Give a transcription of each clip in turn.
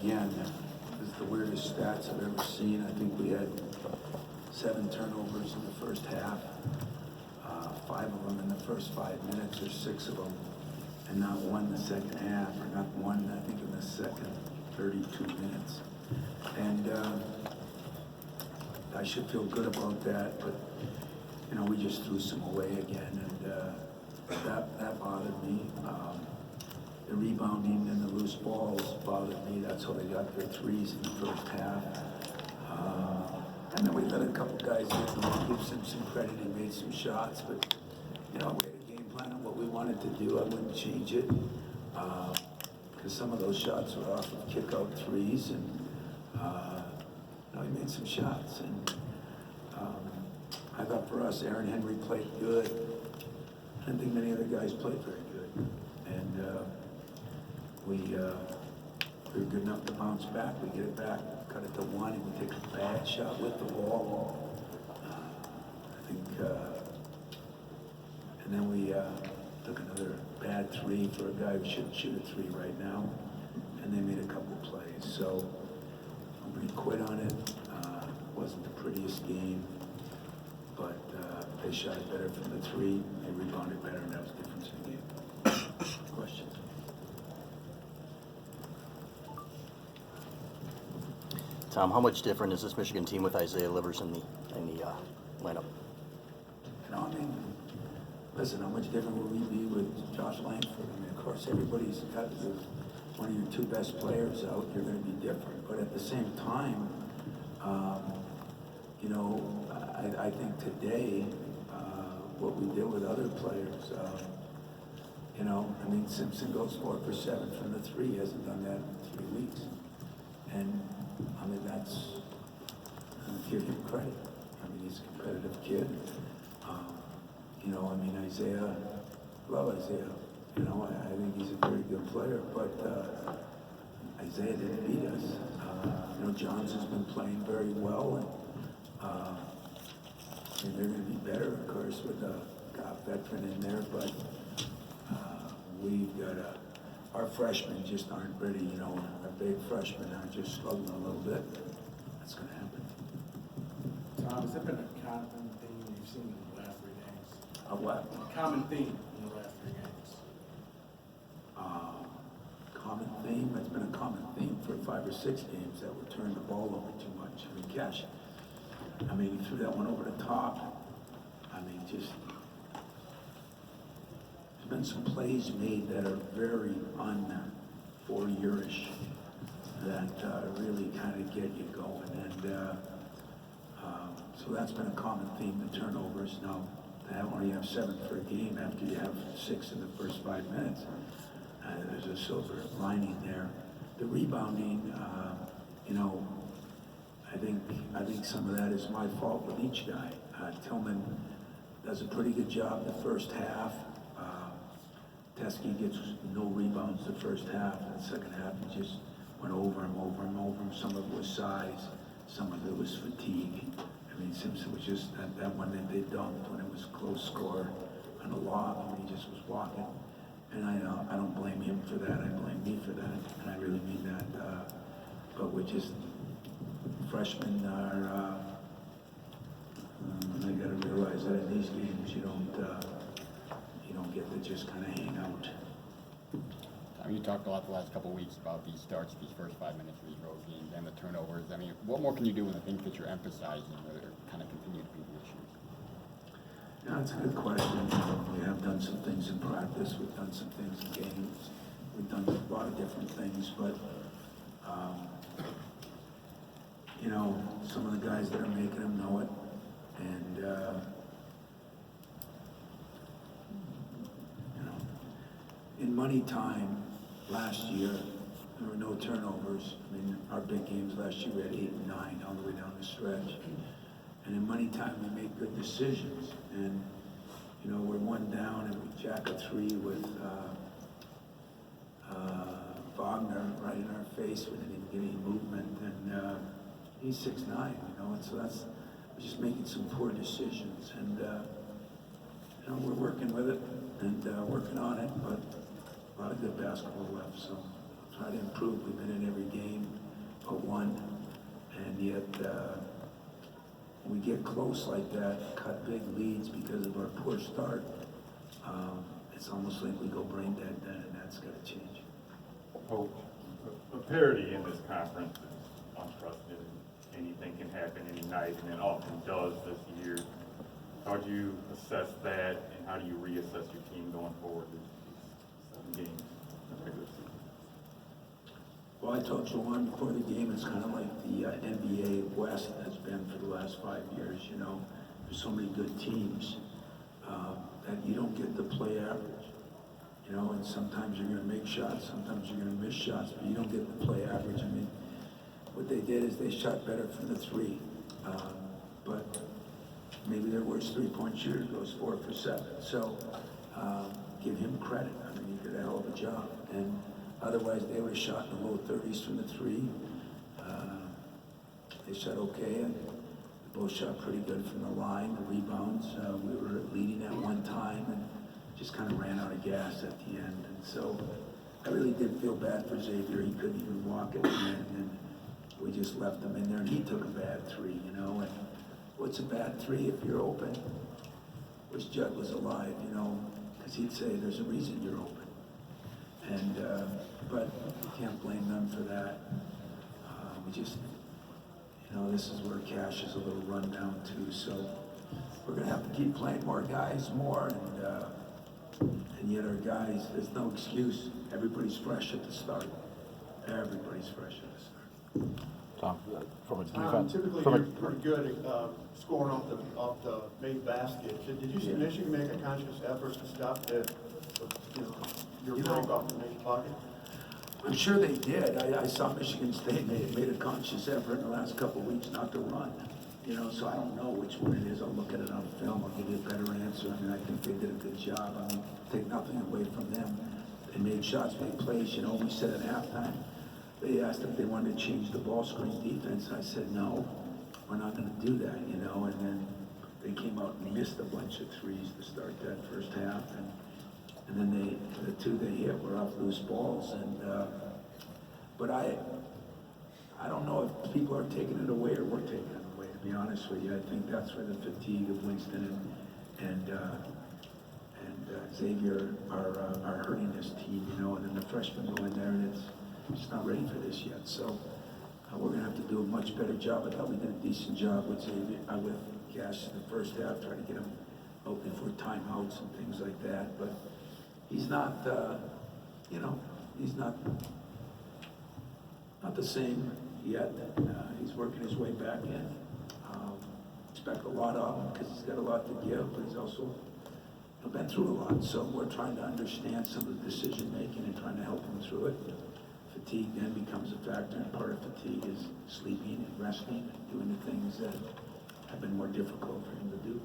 again, this is the weirdest stats I've ever seen. I think we had 7 turnovers in the first half, 5 of them in the first 5 minutes, or 6 of them, and not one in the second half, or not one, I think, in the second 32 minutes. And I should feel good about that, but you know, we just threw some away again, and that bothered me. The rebounding and the loose balls bothered me. That's how they got their threes in the first half. And then we let a couple guys give some credit. He made some shots, but you know, we had a game plan on what we wanted to do. I wouldn't change it because some of those shots were off of kick-out threes, and you know, he made some shots. And I thought for us, Aaron Henry played good. I didn't think many other guys played very good, and we were good enough to bounce back. We get it back, cut it to 1, and we take a bad shot with the ball. I think, and then we took another bad 3 for a guy who shouldn't shoot a 3 right now, and they made a couple plays. So nobody quit on it. Wasn't the prettiest game, but they shot it better from the 3. They rebounded better, and that was the difference in the game. Question. Tom, how much different is this Michigan team with Isaiah Livers in the lineup? You know, I mean, listen, how much different will we be with Josh Langford? I mean, of course, everybody's got one of your 2 best players out. You're going to be different, but at the same time, you know, I think today what we did with other players, you know, I mean, Simpson goes 4 for 7 from the 3. He hasn't done that in 3 weeks, and I mean, that's, I give him credit. I mean, he's a competitive kid. You know, I mean, Isaiah, love Isaiah. You know, I think he's a very good player, but Isaiah didn't beat us. You know, Johns has been playing very well, and they're going to be better, of course, with a veteran in there, but we've got our freshmen just aren't ready, you know. Our big freshmen are just struggling a little bit. That's going to happen. Tom, has that been a common theme you've seen in the last 3 games? A what? A common theme in the last 3 games. Common theme? It's been a common theme for 5 or 6 games that we're turning the ball over too much. I mean, Cash, I mean, he threw that one over the top. I mean, just, there's been some plays made that are very un-4-year-ish that really kind of get you going. And so that's been a common theme, the turnovers. Now, to only have 7 for a game after you have 6 in the first 5 minutes, there's a silver lining there. The rebounding, you know, I think some of that is my fault with each guy. Tillman does a pretty good job the first half. Teskey gets no rebounds the first half, and the second half he just went over him, over him, over him. Some of it was size, some of it was fatigue. I mean, Simpson was just that one that they dumped when it was a close score on a lob. I mean, he just was walking. And I don't blame him for that. I blame me for that, and I really mean that. But we're just, freshmen are, they got to realize that in these games you don't get to just kind of hang out. You talked a lot the last couple of weeks about these starts, these first 5 minutes of these road games and the turnovers. I mean, what more can you do with the things that you're emphasizing that are kind of continue to be the issues? Yeah, that's a good question. We have done some things in practice. We've done some things in games. We've done a lot of different things, but you know, some of the guys that are making them know it, and you know, in money time last year, there were no turnovers. I mean, our big games last year we had 8 and 9 all the way down the stretch. And in money time, we make good decisions. And, you know, we're 1 down and we jack a 3 with Wagner right in our face. We didn't even get any movement. And he's 6'9", you know, and so we're just making some poor decisions. And, you know, we're working with it and working on it, but a lot of good basketball left, so try to improve. We've been in every game but one, and yet we get close like that, cut big leads because of our poor start. It's almost like we go brain dead then, and that's got to change. Coach, a parity in this conference is unprecedented. Anything can happen any night, and it often does this year. How do you assess that, and how do you reassess your team going forward these 7 games in the regular season? Well, I told Juwan before the game, it's kind of like the NBA West has been for the last 5 years, you know. There's so many good teams that you don't get the play average, you know, and sometimes you're going to make shots, sometimes you're going to miss shots, but you don't get the play average. I mean, what they did is they shot better from the three, but maybe their worst three-point shooter goes 4 for 7. So give him credit. I mean, he did a hell of a job. And otherwise, they would have shot in the low 30s from the three. They shot okay, and they both shot pretty good from the line. The rebounds, we were leading at one time and just kind of ran out of gas at the end. And so I really did feel bad for Xavier. He couldn't even walk at the end, and we just left him in there, and he took a bad three, you know. And what's a bad three if you're open? Wish Judd was alive, you know, because he'd say there's a reason you're open. And but you can't blame them for that. We just, you know, this is where Cash is a little run down too. So we're gonna have to keep playing more guys more, and yet our guys, there's no excuse. Everybody's fresh at the start. Everybody's fresh at the start. Tom, from a defense, Typically, from you're a, pretty good at scoring off the made basket. Did you see Michigan make a conscious effort to stop your You know, break off the made pocket? I'm sure they did. I saw Michigan State made a conscious effort in the last couple of weeks not to run. You know, so I don't know which one it is. I'll look at it on film. I'll give you a better answer. I mean, I think they did a good job. I mean, take nothing away from them. They made shots, made plays. You know, we said at halftime, they asked if they wanted to change the ball screen defense. I said, no, we're not going to do that, you know. And then they came out and missed a bunch of threes to start that first half. And then the two they hit were off loose balls. And but I don't know if people are taking it away or we're taking it away, to be honest with you. I think that's where the fatigue of Winston and Xavier are hurting this team, you know. And then the freshmen go in there and it's not ready for this yet. So we're going to have to do a much better job. I thought we did a decent job with Xavier, with Cash in the first half, trying to get him open for timeouts and things like that. But he's not, you know, he's not the same yet. He's working his way back in. Expect a lot of him because he's got a lot to give, but he's also been through a lot. So we're trying to understand some of the decision making and trying to help him through it. Fatigue then becomes a factor, and part of fatigue is sleeping and resting and doing the things that have been more difficult for him to do.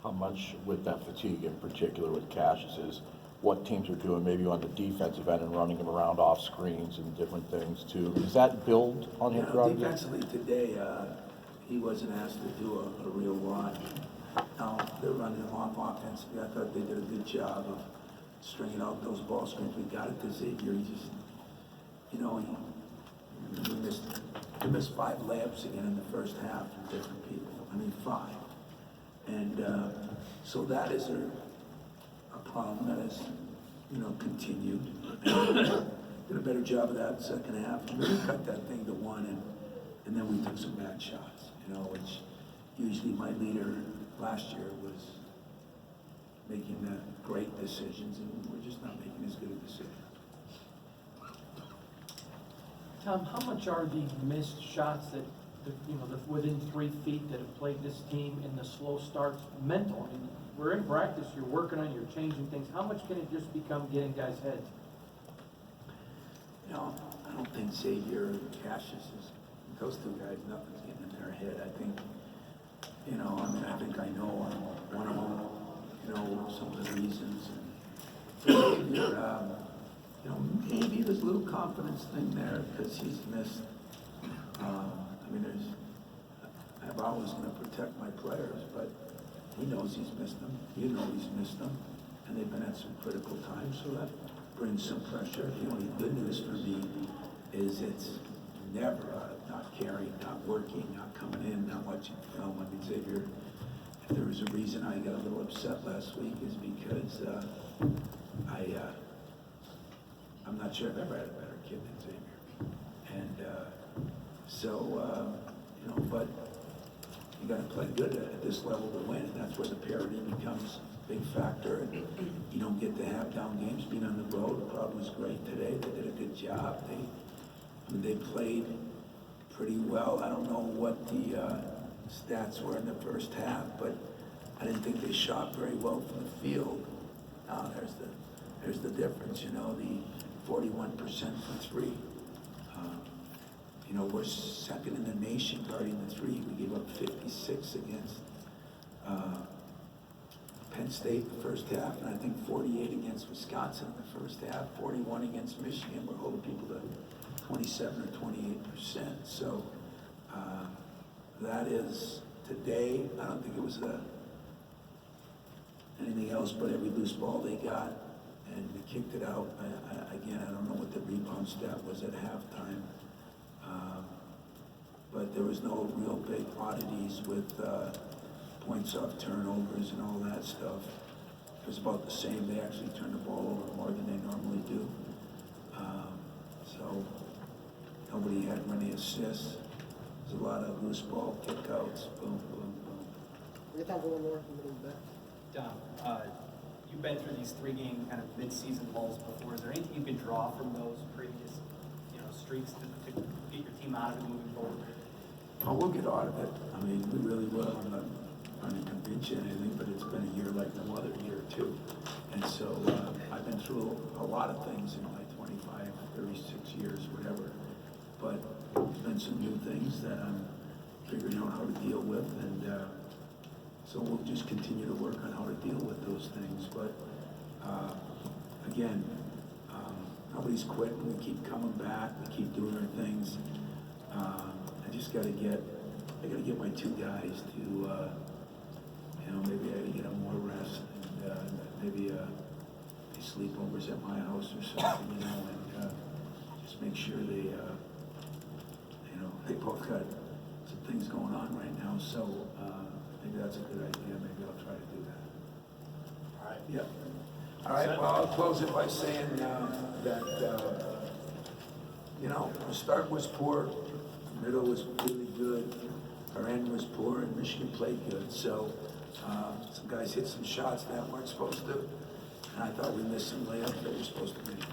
how much with that fatigue in particular with Cassius is what teams are doing maybe on the defensive end and running him around off screens and different things too. Does that build on him throughout the game? Defensively today, he wasn't asked to do a real lot. Now, they're running him off offensively. I thought they did a good job of stringing out those ball screens. We got it to Xavier. He just, you know, he missed 5 layups again in the first half from different people. I mean, 5. And so that is a problem that has, you know, continued. And did a better job of that in the second half. And then we cut that thing to 1, and then we took some bad shots, you know, which usually my leader last year was making the great decisions, and we're just not making as good a decision. Tom, how much are the missed shots that you know, the within 3 feet that have plagued this team in the slow starts mental? I mean, we're in practice, you're working on, you're changing things. How much can it just become getting guys' heads? You know, I don't think Xavier and Cassius is, those 2 guys, nothing's getting in their head. I think, you know, I mean, I think I know one of them, you know, some of the reasons. And Xavier, you know, maybe there's a little confidence thing there because he's missed. I mean, I'm always going to protect my players, but he knows he's missed them. You know he's missed them, and they've been at some critical times. So brings some pressure. The only good news for me is it's never not caring, not working, not coming in, not watching film. I mean, Xavier, if there was a reason I got a little upset last week is because I'm not sure I've ever had a better kid than Xavier. And you know, but you got to play good at this level to win, and that's where the parity becomes a big factor. And you don't get to have down games being on the road. The crowd was great today. They did a good job. They played pretty well. I don't know what the stats were in the first half, but I didn't think they shot very well from the field. There's the difference, you know, the 41% from three. You know, we're second in the nation guarding the three. We gave up 56 against Penn State the first half, and I think 48 against Wisconsin in the first half, 41 against Michigan. We're holding people to 27 or 28%. So that is today. I don't think it was anything else but every loose ball they got, and we kicked it out. Again, I don't know what the rebound stat was at halftime, but there was no real big oddities with points off turnovers and all that stuff. It was about the same. They actually turned the ball over more than they normally do. So nobody had many assists. There's a lot of loose ball kickouts. Boom, boom, boom. We got time for one more. We'll back. Dom, you've been through these 3-game kind of mid-season lulls before. Is there anything you can draw from those previous, streaks to get your team out of it moving forward? Oh, we'll get out of it. I mean, we really will. I'm not trying to convince you anything, but it's been a year like no other year, too. And so I've been through a lot of things in my 25, 36 years, whatever. But there's been some new things that I'm figuring out how to deal with, and so we'll just continue to work on how to deal with those things. But again, nobody's quitting. We keep coming back. We keep doing our things. I just got to get my two guys to, maybe I got to get them more rest, and maybe sleepovers at my house or something, and just make sure they both got some things going on right now. So maybe that's a good idea. Maybe I'll try to do that. All right. Yep. All right, well, I'll close it by saying that, the start was poor, the middle was really good, our end was poor, and Michigan played good. So some guys hit some shots that weren't supposed to, and I thought we missed some layups that were supposed to be.